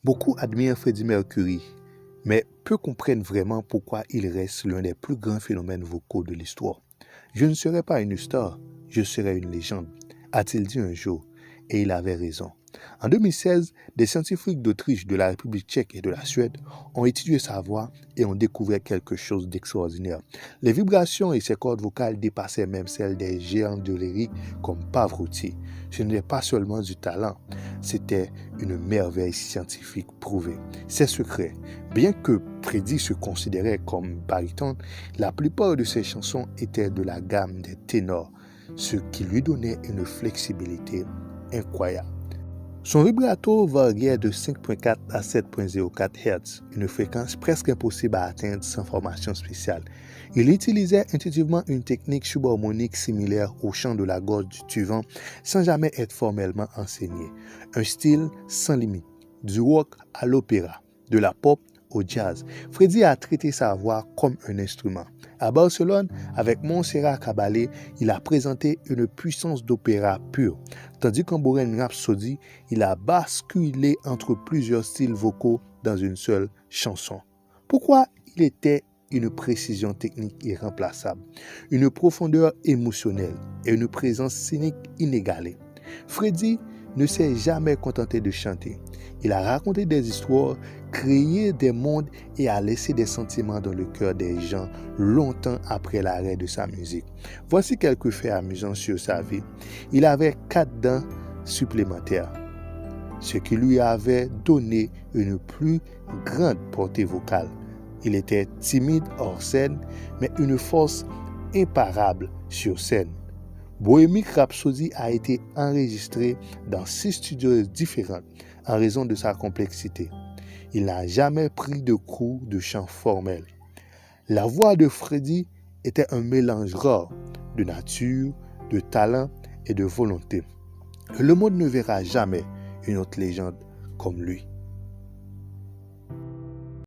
Beaucoup admirent Freddie Mercury, mais peu comprennent vraiment pourquoi il reste l'un des plus grands phénomènes vocaux de l'histoire. Je ne serai pas une star, je serai une légende, a-t-il dit un jour, et il avait raison. En 2016, des scientifiques d'Autriche, de la République tchèque et de la Suède ont étudié sa voix et ont découvert quelque chose d'extraordinaire. Les vibrations et ses cordes vocales dépassaient même celles des géants de lyrique comme Pavarotti. Ce n'était pas seulement du talent, c'était une merveille scientifique prouvée. Ses secrets. Bien que Freddie se considérait comme baryton, la plupart de ses chansons étaient de la gamme des ténors, ce qui lui donnait une flexibilité incroyable. Son vibrato variait de 5.4 à 7.04 Hz, une fréquence presque impossible à atteindre sans formation spéciale. Il utilisait intuitivement une technique subharmonique similaire au chant de la gorge du Tuvan sans jamais être formellement enseigné. Un style sans limite, du rock à l'opéra, de la pop au jazz. Freddie a traité sa voix comme un instrument. À Barcelone, avec Montserrat Caballé, il a présenté une puissance d'opéra pure, tandis qu'en Bohemian Rhapsody, il a basculé entre plusieurs styles vocaux dans une seule chanson. Pourquoi il était une précision technique irremplaçable, une profondeur émotionnelle et une présence scénique inégalée. Freddie ne s'est jamais contenté de chanter. Il a raconté des histoires, créé des mondes et a laissé des sentiments dans le cœur des gens longtemps après l'arrêt de sa musique. Voici quelques faits amusants sur sa vie. Il avait 4 dents supplémentaires, ce qui lui avait donné une plus grande portée vocale. Il était timide hors scène, mais une force imparable sur scène. Bohemian Rhapsody a été enregistré dans 6 studios différents en raison de sa complexité. Il n'a jamais pris de cours de chant formel. La voix de Freddie était un mélange rare de nature, de talent et de volonté. Le monde ne verra jamais une autre légende comme lui.